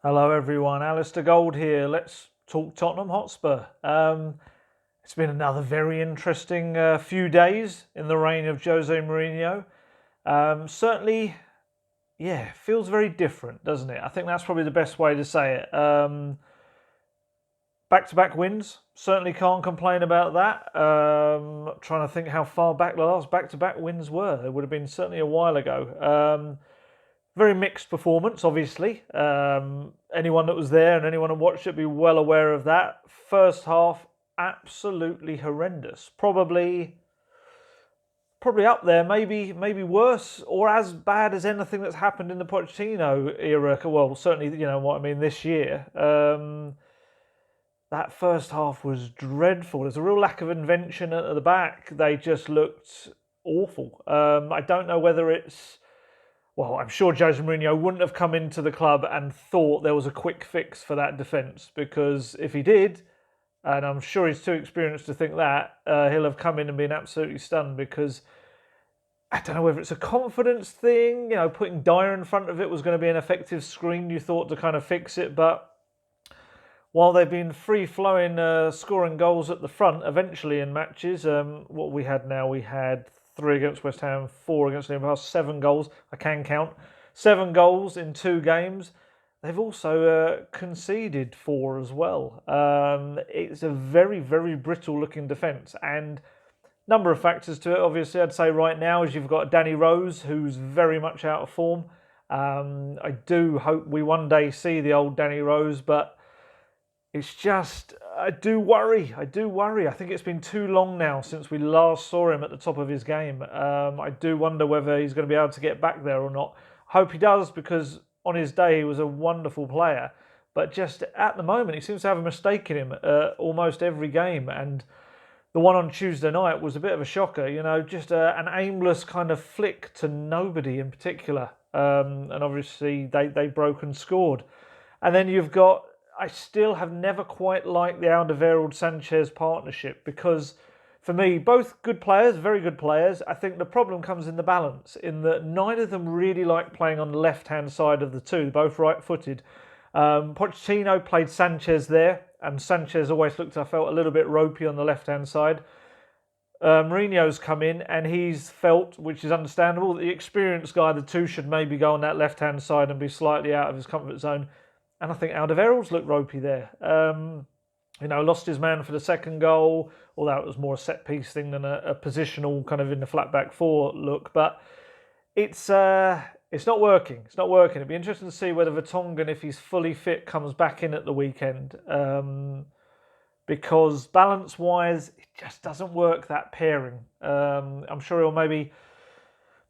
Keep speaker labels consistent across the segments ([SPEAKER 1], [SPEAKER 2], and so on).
[SPEAKER 1] Hello everyone, Alistair Gold here. Let's talk Tottenham Hotspur. It's been another very interesting few days in the reign of Jose Mourinho. Certainly, yeah, feels very different, doesn't it? I think that's probably the best way to say it. Back-to-back wins, certainly can't complain about that. Trying to think how far back the last back-to-back wins were. It would have been certainly a while ago. Very mixed performance, obviously. Anyone that was there and anyone that watched it be well aware of that. First half, absolutely horrendous. Probably up there, maybe worse or as bad as anything that's happened in the Pochettino era. Well, certainly, you know what I mean, this year. That first half was dreadful. There's a real lack of invention at the back. They just looked awful. I don't know whether it's... Well, I'm sure Jose Mourinho wouldn't have come into the club and thought there was a quick fix for that defence, because if he did, and I'm sure he's too experienced to think that, he'll have come in and been absolutely stunned, because I don't know whether it's a confidence thing, putting Dyer in front of it was going to be an effective screen, you thought, to kind of fix it, but while they've been free-flowing, scoring goals at the front, eventually in matches, what we had now, we had 3 against West Ham, 4 against Liverpool, 7 goals. I can count 7 goals in 2 games. They've also conceded 4 as well. It's a very, very brittle-looking defence, and number of factors to it. Obviously, I'd say right now is you've got Danny Rose, who's very much out of form. I do hope we one day see the old Danny Rose, but it's just, I do worry. I think it's been too long now since we last saw him at the top of his game. I do wonder whether he's going to be able to get back there or not. Hope he does, because on his day he was a wonderful player. But just at the moment, he seems to have a mistake in him almost every game. And the one on Tuesday night was a bit of a shocker, just an aimless kind of flick to nobody in particular. And obviously they broke and scored. And then you've got... I still have never quite liked the Alderweireld-Sanchez partnership, because for me, both good players, very good players. I think the problem comes in the balance, in that neither of them really like playing on the left-hand side of the two, both right-footed. Pochettino played Sanchez there, and Sanchez always looked, I felt, a little bit ropey on the left-hand side. Mourinho's come in and he's felt, which is understandable, that the experienced guy, the two should maybe go on that left-hand side and be slightly out of his comfort zone. And I think Alderweireld's looked ropey there. Lost his man for the second goal, although it was more a set-piece thing than a positional kind of in the flat-back 4 look. But it's not working. It's not working. It'd be interesting to see whether Vertonghen, if he's fully fit, comes back in at the weekend. Because balance-wise, it just doesn't work, that pairing. I'm sure he'll maybe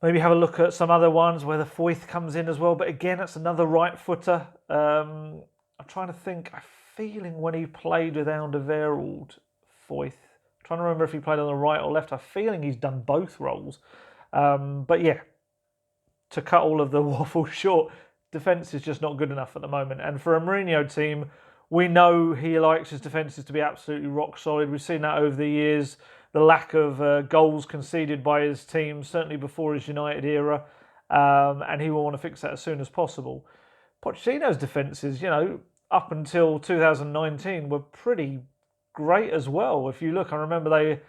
[SPEAKER 1] have a look at some other ones where the Foyth comes in as well. But again, that's another right footer. I'm trying to think. I'm feeling when he played with Alderweireld, Foyth. I'm trying to remember if he played on the right or left. I'm feeling he's done both roles. But yeah, to cut all of the waffle short, defence is just not good enough at the moment. And for a Mourinho team, we know he likes his defences to be absolutely rock solid. We've seen that over the years. The lack of goals conceded by his team, certainly before his United era, and he will want to fix that as soon as possible. Pochettino's defences, up until 2019 were pretty great as well. If you look, I remember they,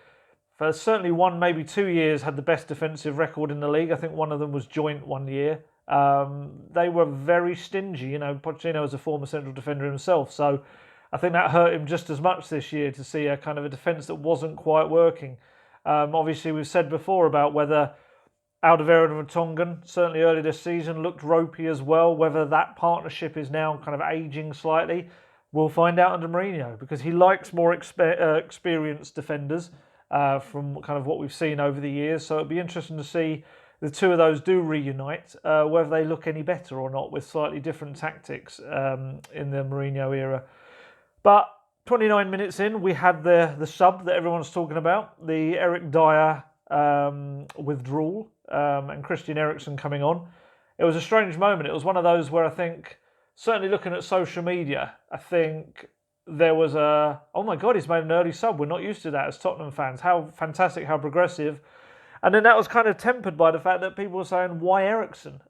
[SPEAKER 1] for certainly 1, maybe 2 years, had the best defensive record in the league. I think one of them was joint one year. They were very stingy. Pochettino was a former central defender himself, so I think that hurt him just as much this year, to see a kind of a defence that wasn't quite working. Obviously, we've said before about whether Alderweireld and Vertonghen, certainly early this season, looked ropey as well. Whether that partnership is now kind of ageing slightly, we'll find out under Mourinho, because he likes more experienced defenders from kind of what we've seen over the years. So it'll be interesting to see the two of those do reunite, whether they look any better or not with slightly different tactics in the Mourinho era. But 29 minutes in, we had the sub that everyone's talking about, the Eric Dyer withdrawal and Christian Eriksen coming on. It was a strange moment. It was one of those where I think, certainly looking at social media, I think there was oh my God, he's made an early sub. We're not used to that as Tottenham fans. How fantastic, how progressive. And then that was kind of tempered by the fact that people were saying, why Eriksen?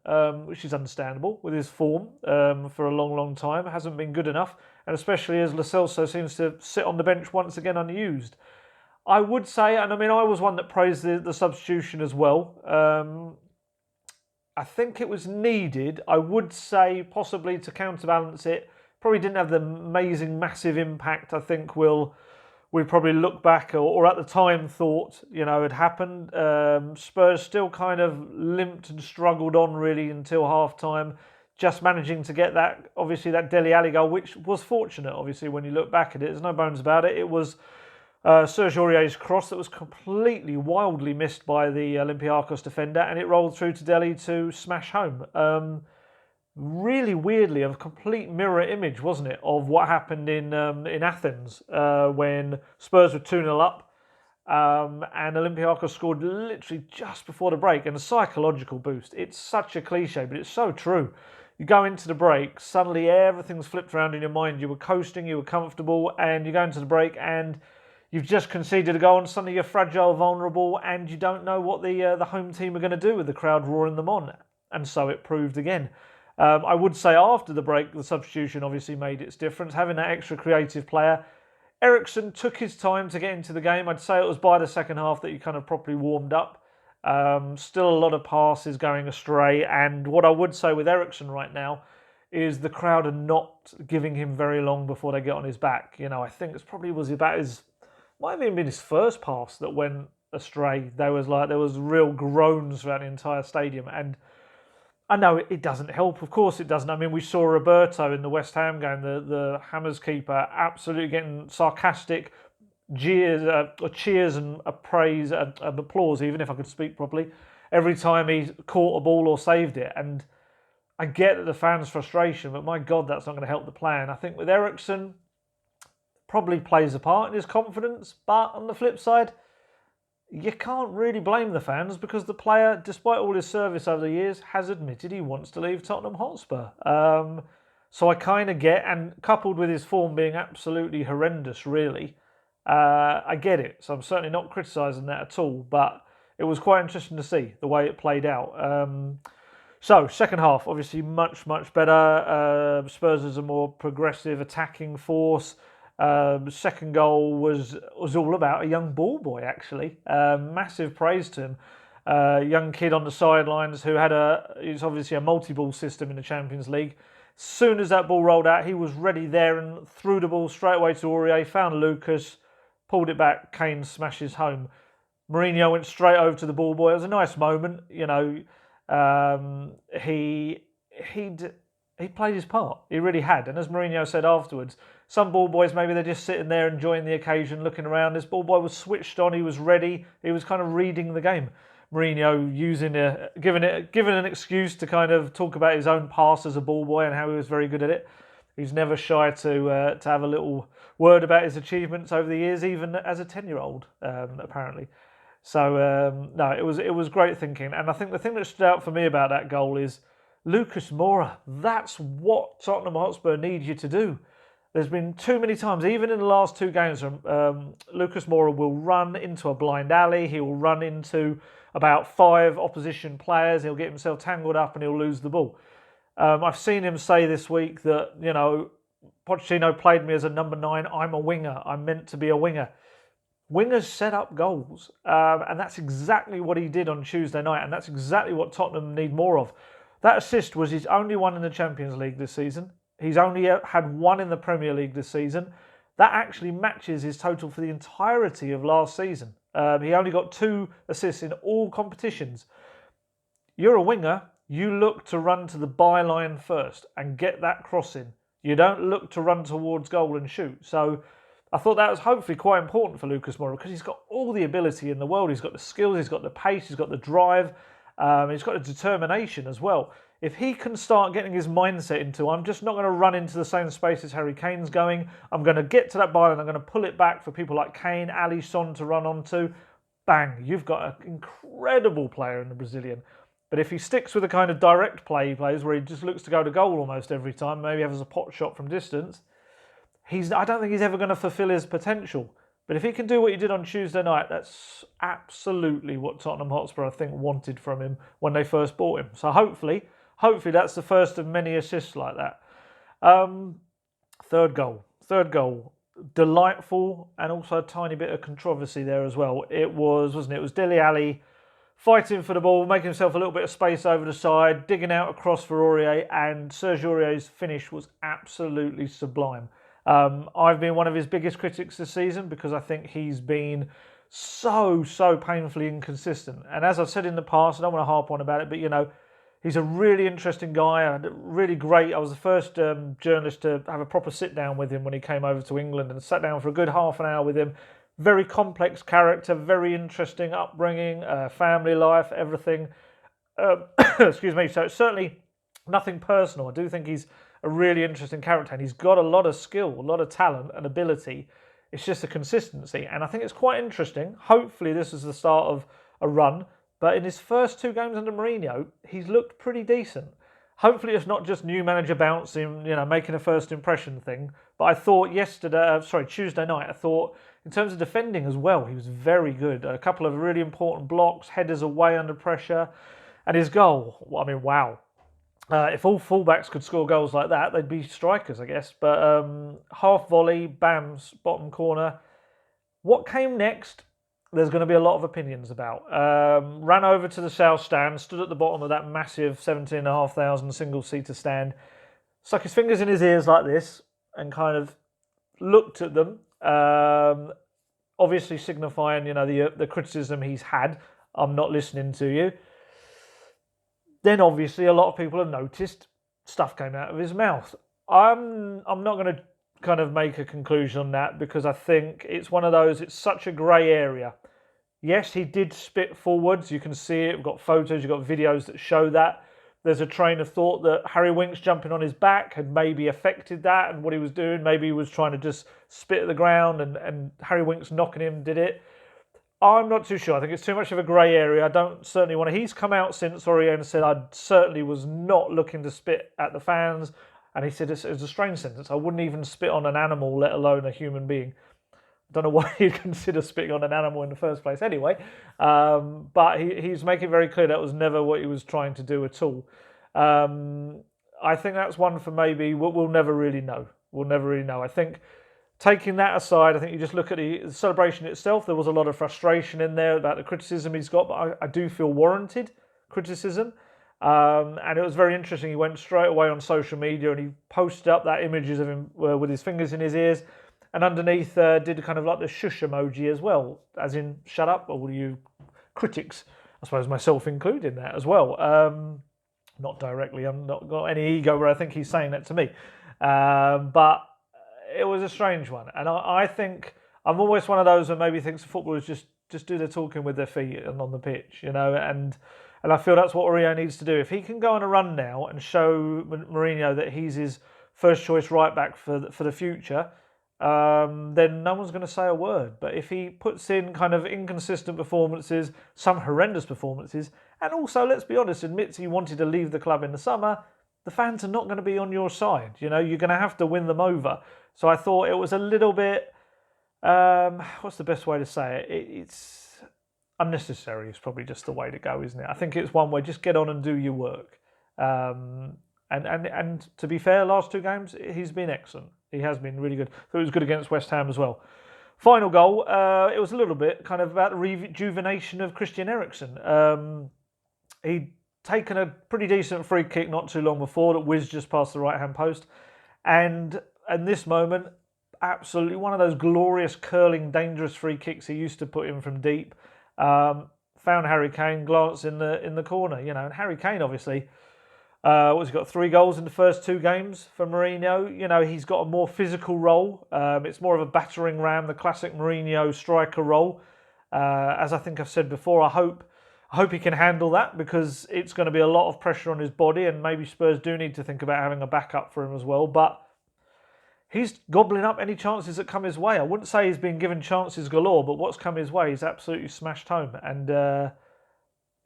[SPEAKER 1] Which is understandable with his form for a long, long time. Hasn't been good enough. And especially as Lo Celso seems to sit on the bench once again unused. I would say, and I mean, I was one that praised the substitution as well. I think it was needed. I would say possibly to counterbalance it. Probably didn't have the amazing, massive impact I think we probably look back or at the time thought, had happened. Spurs still kind of limped and struggled on really until half-time, just managing to get that Dele Alli goal, which was fortunate, obviously, when you look back at it. There's no bones about it. It was Serge Aurier's cross that was completely, wildly missed by the Olympiacos defender, and it rolled through to Dele to smash home. Really weirdly, a complete mirror image, wasn't it, of what happened in Athens when Spurs were 2-0 up and Olympiacos scored literally just before the break. And a psychological boost. It's such a cliche, but it's so true. You go into the break, suddenly everything's flipped around in your mind. You were coasting, you were comfortable, and you go into the break and you've just conceded a goal and suddenly you're fragile, vulnerable, and you don't know what the home team are going to do with the crowd roaring them on. And so it proved again. I would say after the break, the substitution obviously made its difference. Having that extra creative player. Eriksen took his time to get into the game. I'd say it was by the second half that he kind of properly warmed up. Still a lot of passes going astray. And what I would say with Eriksen right now is the crowd are not giving him very long before they get on his back. I think it probably was about might have even been his first pass that went astray. There was real groans throughout the entire stadium. And I know it doesn't help. Of course it doesn't. I mean, we saw Roberto in the West Ham game, the Hammers keeper, absolutely getting sarcastic cheers and praise and applause, even if I could speak properly, every time he caught a ball or saved it. And I get the fans' frustration, but my God, that's not going to help the play. And I think with Eriksen, probably plays a part in his confidence. But on the flip side, you can't really blame the fans because the player, despite all his service over the years, has admitted he wants to leave Tottenham Hotspur. So I kind of get, and coupled with his form being absolutely horrendous, really, I get it. So I'm certainly not criticising that at all, but it was quite interesting to see the way it played out. So second half, obviously much, much better. Spurs is a more progressive attacking force. Second goal was all about a young ball boy, actually. Massive praise to him. Young kid on the sidelines who it's obviously a multi-ball system in the Champions League. As soon as that ball rolled out, he was ready there and threw the ball straight away to Aurier, found Lucas, pulled it back, Kane smashes home. Mourinho went straight over to the ball boy. It was a nice moment, he played his part. He really had. And as Mourinho said afterwards, some ball boys, maybe they're just sitting there enjoying the occasion, looking around. This ball boy was switched on. He was ready. He was kind of reading the game. Mourinho giving an excuse to kind of talk about his own past as a ball boy and how he was very good at it. He's never shy to have a little word about his achievements over the years, even as a 10-year-old, apparently. So, no, it was great thinking. And I think the thing that stood out for me about that goal is Lucas Moura. That's what Tottenham Hotspur need you to do. There's been too many times, even in the last two games, Lucas Moura will run into a blind alley. He will run into about 5 opposition players. He'll get himself tangled up and he'll lose the ball. I've seen him say this week that, Pochettino played me as a number 9. I'm a winger. I'm meant to be a winger. Wingers set up goals. And that's exactly what he did on Tuesday night. And that's exactly what Tottenham need more of. That assist was his only one in the Champions League this season. He's only had 1 in the Premier League this season. That actually matches his total for the entirety of last season. He only got 2 assists in all competitions. You're a winger. You look to run to the byline first and get that cross in. You don't look to run towards goal and shoot. So I thought that was hopefully quite important for Lucas Moura because he's got all the ability in the world. He's got the skills, he's got the pace, he's got the drive, he's got the determination as well. If he can start getting his mindset into, I'm just not going to run into the same space as Harry Kane's going. I'm going to get to that byline. I'm going to pull it back for people like Kane, Ali, Son to run onto. Bang, you've got an incredible player in the Brazilian. But if he sticks with the kind of direct play he plays, where he just looks to go to goal almost every time, maybe has a pot shot from distance, I don't think he's ever going to fulfill his potential. But if he can do what he did on Tuesday night, that's absolutely what Tottenham Hotspur, I think, wanted from him when they first bought him. So hopefully that's the first of many assists like that. Third goal. Delightful, and also a tiny bit of controversy there as well. It was, wasn't it? It was Dele Alli fighting for the ball, making himself a little bit of space over the side, digging out across for Aurier, and Serge Aurier's finish was absolutely sublime. I've been one of his biggest critics this season because I think he's been so painfully inconsistent. And as I've said in the past, I don't want to harp on about it, but he's a really interesting guy, really great. I was the first journalist to have a proper sit down with him when he came over to England, and sat down for a good half an hour with him. Very complex character, very interesting upbringing, family life, everything. Excuse me. So it's certainly nothing personal. I do think he's a really interesting character, and he's got a lot of skill, a lot of talent and ability. It's just a consistency, and I think it's quite interesting. Hopefully this is the start of a run, but in his first 2 games under Mourinho, he's looked pretty decent. Hopefully it's not just new manager bouncing, making a first impression thing. But I thought Tuesday night, I thought in terms of defending as well, he was very good. A couple of really important blocks, headers away under pressure, and his goal, wow. If all fullbacks could score goals like that, they'd be strikers, I guess. But half volley, bams, bottom corner. What came next, there's going to be a lot of opinions about. Ran over to the south stand, stood at the bottom of that massive 17,500 single-seater stand, stuck his fingers in his ears like this, and kind of looked at them, obviously signifying, the criticism he's had. I'm not listening to you. Then obviously a lot of people have noticed stuff came out of his mouth. I'm not going to kind of make a conclusion on that because I think it's one of those, it's such a grey area. Yes, he did spit forwards. You can see it. We've got photos, you've got videos that show that. There's a train of thought that Harry Winks jumping on his back had maybe affected that and what he was doing. Maybe he was trying to just spit at the ground and Harry Winks knocking him did it. I'm not too sure. I think it's too much of a grey area. I don't certainly want to. He's come out since Aurier and said, I certainly was not looking to spit at the fans. And he said it's a strange sentence. I wouldn't even spit on an animal, let alone a human being. I don't know why he'd consider spitting on an animal in the first place anyway. But he's making very clear that was never what he was trying to do at all. I think that's one for maybe we'll never really know. We'll never really know. I think taking that aside, I think you just look at the celebration itself. There was a lot of frustration in there about the criticism he's got, but I do feel warranted criticism. And it was very interesting. He went straight away on social media and he posted up that images of him with his fingers in his ears, and underneath did kind of like the shush emoji as well, as in shut up, all you critics. I suppose myself included in that as well. Not directly. I'm not got any ego where I think he's saying that to me, but it was a strange one. And I think I'm always one of those who maybe thinks footballers just do their talking with their feet and on the pitch, and I feel that's what Aurier needs to do. If he can go on a run now and show Mourinho that he's his first choice right back for the future, then no one's going to say a word. But if he puts in kind of inconsistent performances, some horrendous performances, and also, let's be honest, admits he wanted to leave the club in the summer, the fans are not going to be on your side. You're going to have to win them over. So I thought it was a little bit, what's the best way to say it? It's unnecessary is probably just the way to go, isn't it? I think it's one where just get on and do your work. And to be fair, last 2 games, he's been excellent. He has been really good. So it was good against West Ham as well. Final goal, it was a little bit kind of about the rejuvenation of Christian Eriksen. He'd taken a pretty decent free kick not too long before that whizzed just past the right-hand post. And in this moment, absolutely one of those glorious, curling, dangerous free kicks he used to put in from deep. Found Harry Kane, glance in the corner, and Harry Kane obviously, he's got 3 goals in the first 2 games for Mourinho. He's got a more physical role. It's more of a battering ram, the classic Mourinho striker role. As I think I've said before, I hope he can handle that because it's going to be a lot of pressure on his body, and maybe Spurs do need to think about having a backup for him as well. But he's gobbling up any chances that come his way. I wouldn't say he's been given chances galore, but what's come his way, he's absolutely smashed home. And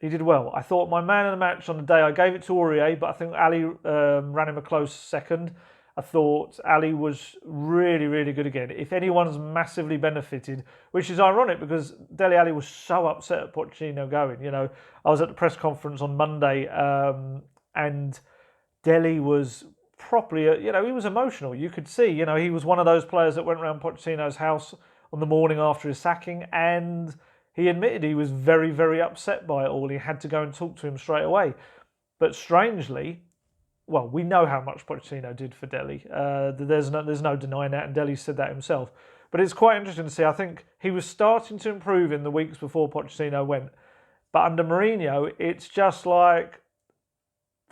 [SPEAKER 1] he did well. I thought my man of the match on the day, I gave it to Aurier, but I think Ali ran him a close second. I thought Ali was really, really good again. If anyone's massively benefited, which is ironic because Dele Alli was so upset at Pochettino going. I was at the press conference on Monday, and Dele was properly, he was emotional. You could see, he was one of those players that went around Pochettino's house on the morning after his sacking, and he admitted he was very, very upset by it all. He had to go and talk to him straight away. But strangely, well, we know how much Pochettino did for Dele. There's no denying that, and Dele said that himself. But it's quite interesting to see. I think he was starting to improve in the weeks before Pochettino went. But under Mourinho, it's just like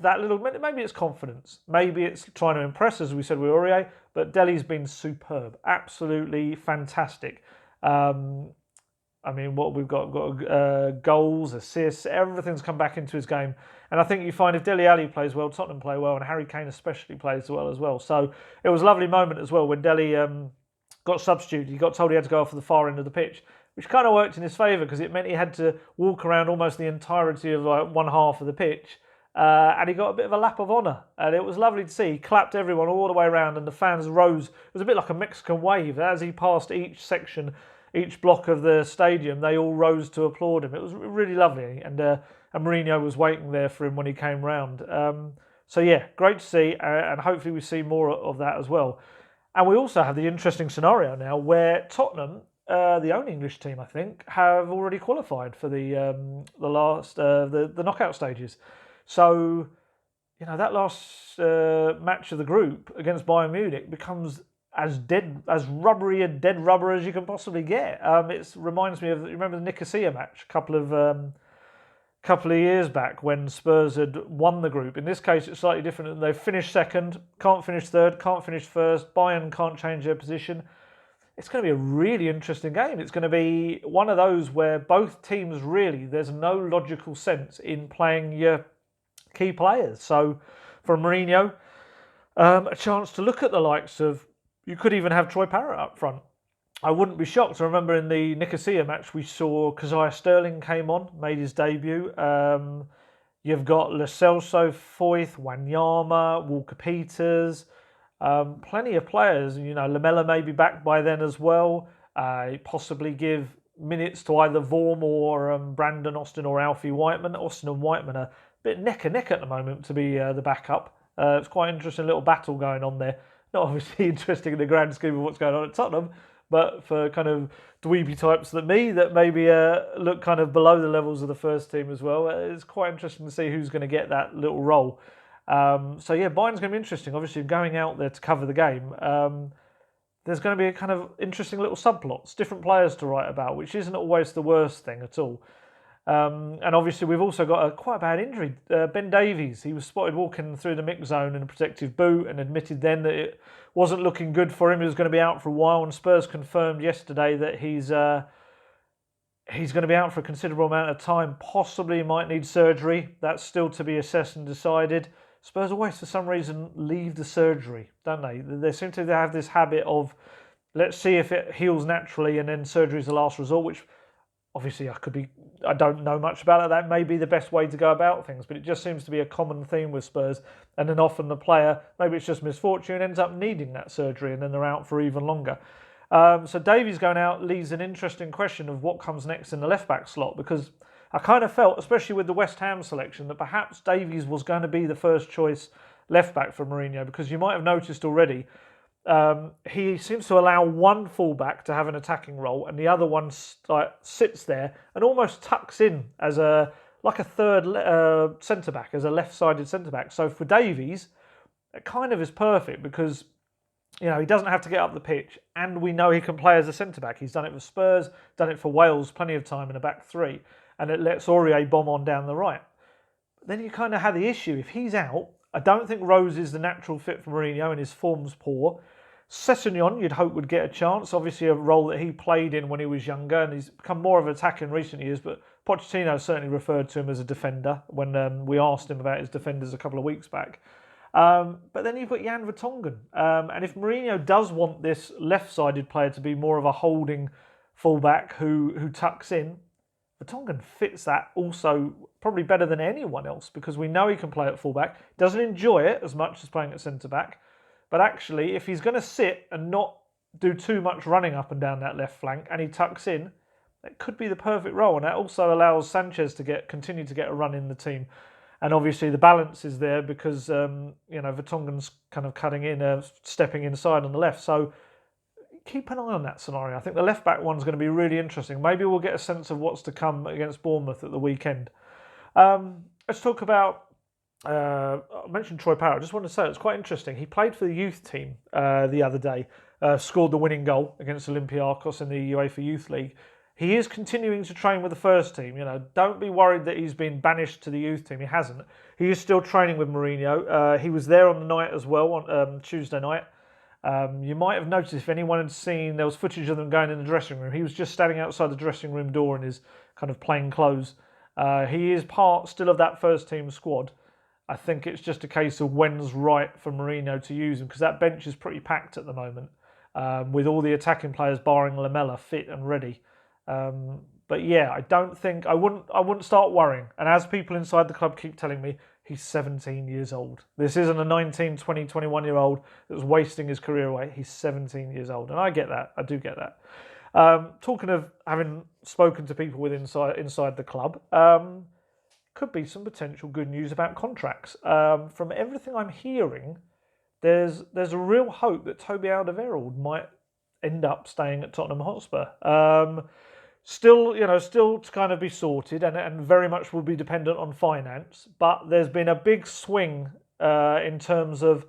[SPEAKER 1] that little, maybe it's confidence. Maybe it's trying to impress, as we said with Aurier. But Dele's been superb. Absolutely fantastic. What we've got goals, assists, everything's come back into his game. And I think you find if Dele Alli plays well, Tottenham play well, and Harry Kane especially plays well as well. So it was a lovely moment as well when Dele got substituted. He got told he had to go off to the far end of the pitch, which kind of worked in his favour because it meant he had to walk around almost the entirety of one half of the pitch. And he got a bit of a lap of honour. And it was lovely to see. He clapped everyone all the way around and the fans rose. It was a bit like a Mexican wave. As he passed each section, each block of the stadium, they all rose to applaud him. It was really lovely. And Mourinho was waiting there for him when he came round. So yeah, great to see. And hopefully we see more of that as well. And we also have the interesting scenario now where Tottenham, the only English team I think, have already qualified for the knockout stages. So, that last match of the group against Bayern Munich becomes as dead rubber as you can possibly get. It reminds me of, you remember the Nicosia match a couple of years back when Spurs had won the group. In this case, it's slightly different. They've finished second, can't finish third, can't finish first. Bayern can't change their position. It's going to be a really interesting game. It's going to be one of those where both teams really, there's no logical sense in playing your key players. So for Mourinho, a chance to look at the likes of, you could even have Troy Parrott up front. I wouldn't be shocked. I remember in the Nicosia match we saw Keziah Sterling came on, made his debut. You've got Lo Celso, Foyth, Wanyama, Walker-Peters, plenty of players. Lamela may be back by then as well. Possibly give minutes to either Vorm or Brandon Austin or Alfie Whiteman. Austin and Whiteman are bit neck and neck at the moment to be the backup. It's quite an interesting little battle going on there. Not obviously interesting in the grand scheme of what's going on at Tottenham, but for kind of dweeby types like me that maybe look kind of below the levels of the first team as well, it's quite interesting to see who's going to get that little role. So yeah, Bayern's going to be interesting. Obviously, going out there to cover the game, there's going to be a kind of interesting little subplots, different players to write about, which isn't always the worst thing at all. And obviously we've also got quite a bad injury. Ben Davies, he was spotted walking through the mix zone in a protective boot and admitted then that it wasn't looking good for him. He was going to be out for a while, and Spurs confirmed yesterday that he's going to be out for a considerable amount of time. Possibly might need surgery. That's still to be assessed and decided. Spurs always, for some reason, leave the surgery, don't they? They seem to have this habit of, let's see if it heals naturally and then surgery is the last resort, which obviously I don't know much about it. That may be the best way to go about things, but it just seems to be a common theme with Spurs. And then often the player, maybe it's just misfortune, ends up needing that surgery and then they're out for even longer. So Davies going out leaves an interesting question of what comes next in the left-back slot, because I kind of felt, especially with the West Ham selection, that perhaps Davies was going to be the first choice left-back for Mourinho, because you might have noticed already he seems to allow one fullback to have an attacking role, and the other one sits there and almost tucks in as a third centre back, as a left-sided centre back. So for Davies, it kind of is perfect because he doesn't have to get up the pitch, and we know he can play as a centre back. He's done it for Spurs, done it for Wales, plenty of time in a back three, and it lets Aurier bomb on down the right. But then you kind of have the issue if he's out. I don't think Rose is the natural fit for Mourinho, and his form's poor. Sessegnon, you'd hope, would get a chance. Obviously, a role that he played in when he was younger, and he's become more of an attacker in recent years. But Pochettino certainly referred to him as a defender when we asked him about his defenders a couple of weeks back. But then you've got Jan Vertonghen. And if Mourinho does want this left-sided player to be more of a holding fullback who tucks in, Vertonghen fits that also probably better than anyone else, because we know he can play at fullback. Doesn't enjoy it as much as playing at centre-back, But actually, if he's going to sit and not do too much running up and down that left flank, and he tucks in, it could be the perfect role. And that also allows Sanchez to continue to get a run in the team. And obviously the balance is there because Vertonghen's kind of cutting in, stepping inside on the left. So keep an eye on that scenario. I think the left back one's going to be really interesting. Maybe we'll get a sense of what's to come against Bournemouth at the weekend. Let's talk about. I mentioned Troy Parrott. I just want to say it's quite interesting. He played for the youth team the other day. Scored the winning goal against Olympiacos in the UEFA Youth League. He is continuing to train with the first team. Don't be worried that he's been banished to the youth team. He hasn't. He is still training with Mourinho. He was there on the night as well, on Tuesday night. You might have noticed, if anyone had seen, there was footage of them going in the dressing room. He was just standing outside the dressing room door in his kind of plain clothes. He is part still of that first team squad. I think it's just a case of when's right for Mourinho to use him, because that bench is pretty packed at the moment, with all the attacking players barring Lamela fit and ready. But yeah, I wouldn't start worrying. And as people inside the club keep telling me, he's 17 years old. This isn't a 19, 20, 21-year-old that's wasting his career away. He's 17 years old. And I get that. I do get that. Talking of having spoken to people inside the club, could be some potential good news about contracts. From everything I'm hearing, there's a real hope that Toby Alderweireld might end up staying at Tottenham Hotspur. Still to kind of be sorted, and very much will be dependent on finance. But there's been a big swing in terms of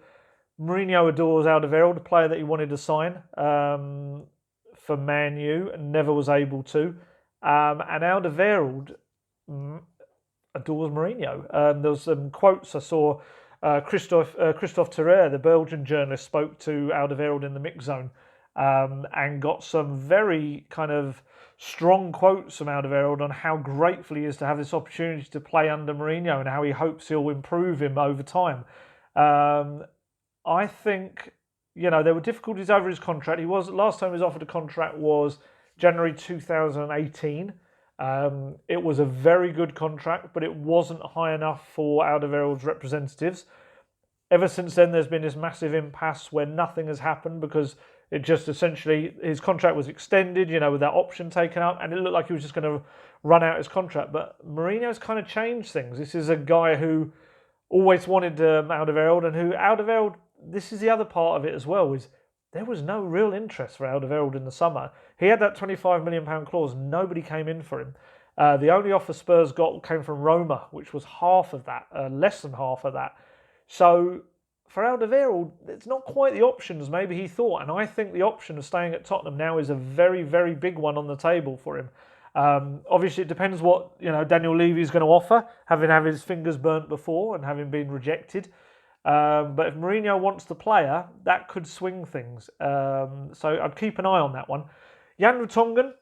[SPEAKER 1] Mourinho adores Alderweireld, a player that he wanted to sign for Man U and never was able to. And Alderweireld adores Mourinho. There was some quotes I saw. Christophe Terrer, the Belgian journalist, spoke to Alderweireld in the mix zone and got some very kind of strong quotes from Alderweireld on how grateful he is to have this opportunity to play under Mourinho and how he hopes he'll improve him over time. I think, there were difficulties over his contract. Last time he was offered a contract was January 2018. It was a very good contract, but it wasn't high enough for Alderweireld's representatives. Ever since then, there's been this massive impasse where nothing has happened because it just essentially, his contract was extended, with that option taken up, and it looked like he was just going to run out his contract. But Mourinho's kind of changed things. This is a guy who always wanted Alderweireld, and Alderweireld, this is the other part of it as well, is there was no real interest for Alderweireld in the summer. He had that £25 million clause. Nobody came in for him. The only offer Spurs got came from Roma, which was half of that, less than half of that. So for Alderweireld, it's not quite the options maybe he thought. And I think the option of staying at Tottenham now is a very, very big one on the table for him. Obviously, it depends what Daniel Levy is going to offer, having had his fingers burnt before and having been rejected. But if Mourinho wants the player, that could swing things. So I'd keep an eye on that one. Jan Vertonghen,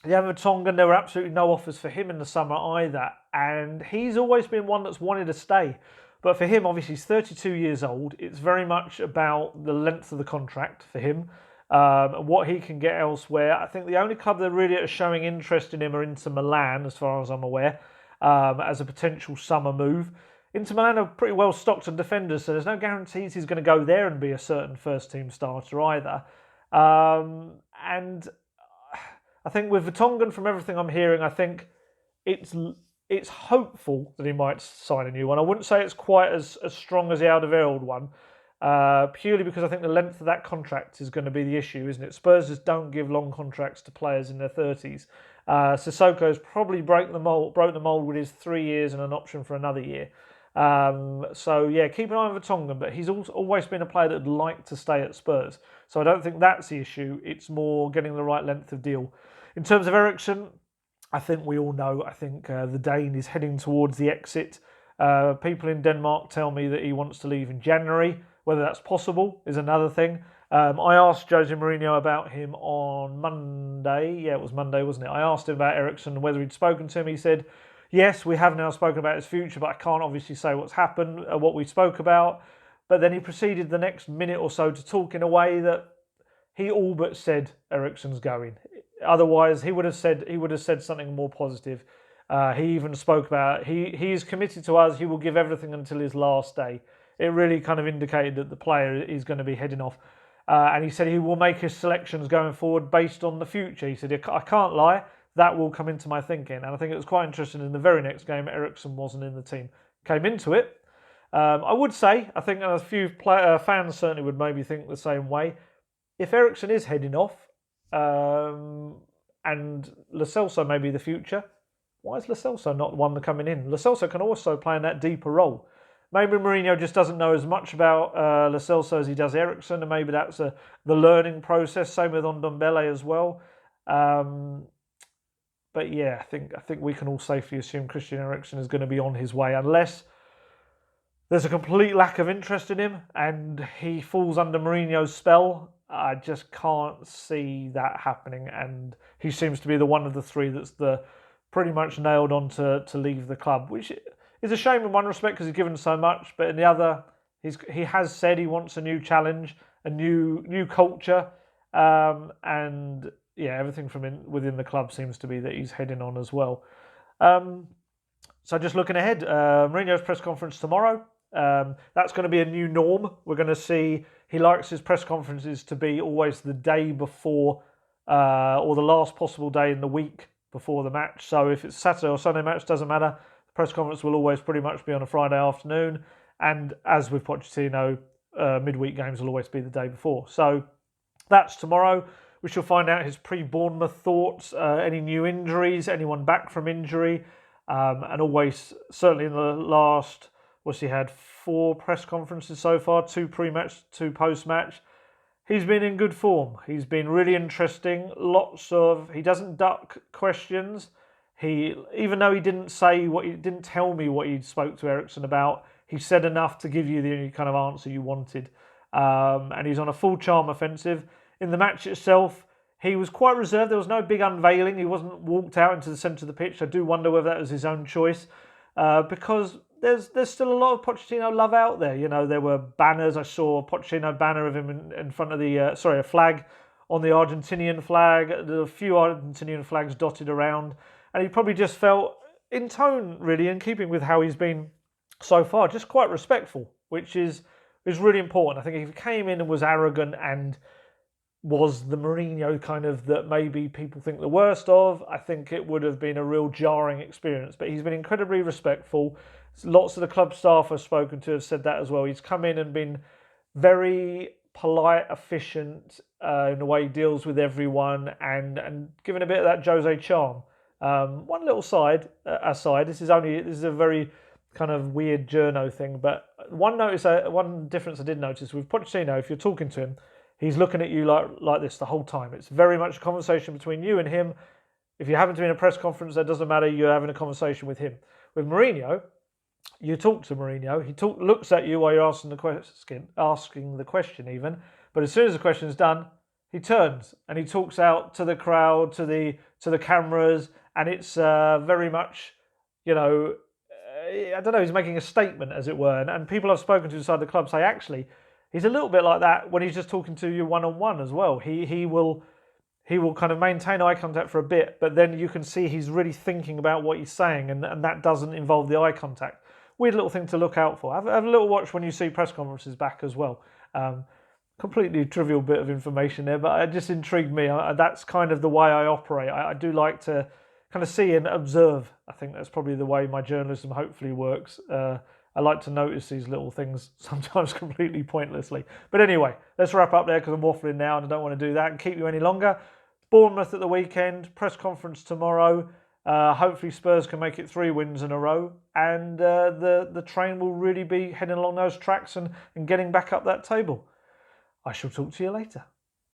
[SPEAKER 1] there were absolutely no offers for him in the summer either. And he's always been one that's wanted to stay. But for him, obviously, he's 32 years old. It's very much about the length of the contract for him, what he can get elsewhere. I think the only club that really are showing interest in him are Inter Milan, as far as I'm aware, as a potential summer move. Inter Milan are pretty well stocked on defenders, so there's no guarantees he's going to go there and be a certain first-team starter either. And I think with Vertonghen, from everything I'm hearing, I think it's hopeful that he might sign a new one. I wouldn't say it's quite as strong as the Alderweireld one, purely because I think the length of that contract is going to be the issue, isn't it? Spurs just don't give long contracts to players in their 30s. Sissoko's probably broke the mould with his 3 years and an option for another year. So yeah, keep an eye on Vertonghen, but he's always been a player that would like to stay at Spurs. So I don't think that's the issue. It's more getting the right length of deal. In terms of Eriksen, I think we all know, the Dane is heading towards the exit. People in Denmark tell me that he wants to leave in January. Whether that's possible is another thing. I asked Jose Mourinho about him on Monday. Yeah, it was Monday, wasn't it? I asked him about Eriksen and whether he'd spoken to him. He said, yes, we have now spoken about his future, but I can't obviously say what's happened, what we spoke about. But then he proceeded the next minute or so to talk in a way that he all but said Eriksen's going. Otherwise, he would have said something more positive. He even spoke about he is committed to us. He will give everything until his last day. it really kind of indicated that the player is going to be heading off. And he said he will make his selections going forward based on the future. He said, I can't lie, that will come into my thinking. And I think it was quite interesting in the very next game, Eriksen wasn't in the team. Came into it. I would say, I think a few fans certainly would maybe think the same way. If Eriksen is heading off and Lo Celso may be the future, why is Lo Celso not the one coming in? Lo Celso can also play in that deeper role. Maybe Mourinho just doesn't know as much about Lo Celso as he does Eriksen, and maybe that's the learning process. Same with Ndombele as well. But yeah, I think we can all safely assume Christian Eriksen is going to be on his way, unless there's a complete lack of interest in him and he falls under Mourinho's spell. I just can't see that happening, and he seems to be the one of the three that's pretty much nailed on to leave the club, which is a shame in one respect because he's given so much, but in the other, he has said he wants a new challenge, a new culture, and yeah, everything from within the club seems to be that he's heading on as well. So just looking ahead, Mourinho's press conference tomorrow. That's going to be a new norm. We're going to see he likes his press conferences to be always the day before or the last possible day in the week before the match. So if it's Saturday or Sunday match, doesn't matter. The press conference will always pretty much be on a Friday afternoon. And as with Pochettino, midweek games will always be the day before. So that's tomorrow. We shall find out his pre-Bournemouth thoughts, any new injuries, anyone back from injury, and always, certainly in the last, he had 4 press conferences so far, 2 pre-match, 2 post-match. He's been in good form. He's been really interesting. He doesn't duck questions. Even though he didn't tell me what he spoke to Eriksen about, he said enough to give you the kind of answer you wanted. And he's on a full charm offensive. In the match itself, he was quite reserved. There was no big unveiling. He wasn't walked out into the centre of the pitch. I do wonder whether that was his own choice, because there's still a lot of Pochettino love out there. You know, there were banners. I saw a Pochettino banner of him in front of a flag on the Argentinian flag. There were a few Argentinian flags dotted around, and he probably just felt in tone, really, in keeping with how he's been so far, just quite respectful, which is really important. I think if he came in and was arrogant and was the Mourinho kind of that maybe people think the worst of, I think it would have been a real jarring experience. But he's been incredibly respectful. Lots of the club staff I've spoken to have said that as well. He's come in and been very polite, efficient in the way he deals with everyone, and given a bit of that Jose charm. One little aside. This is a very kind of weird journo thing, but one difference I did notice with Pochettino, if you're talking to him, he's looking at you like this the whole time. It's very much a conversation between you and him. If you happen to be in a press conference, that doesn't matter. You're having a conversation with him. With Mourinho, you talk to Mourinho. He looks at you while you're asking the question even. But as soon as the question is done, he turns and he talks out to the crowd, to the cameras, and it's very much, I don't know. He's making a statement, as it were. And people I've spoken to inside the club say actually, he's a little bit like that when he's just talking to you one-on-one as well. He will kind of maintain eye contact for a bit, but then you can see he's really thinking about what he's saying, and that doesn't involve the eye contact. Weird little thing to look out for. Have a little watch when you see press conferences back as well. Completely trivial bit of information there, but it just intrigued me. That's kind of the way I operate. I do like to kind of see and observe. I think that's probably the way my journalism hopefully works. I like to notice these little things, sometimes completely pointlessly. But anyway, let's wrap up there because I'm waffling now and I don't want to do that and keep you any longer. Bournemouth at the weekend, press conference tomorrow. Hopefully Spurs can make it 3 wins in a row, and the train will really be heading along those tracks and getting back up that table. I shall talk to you later.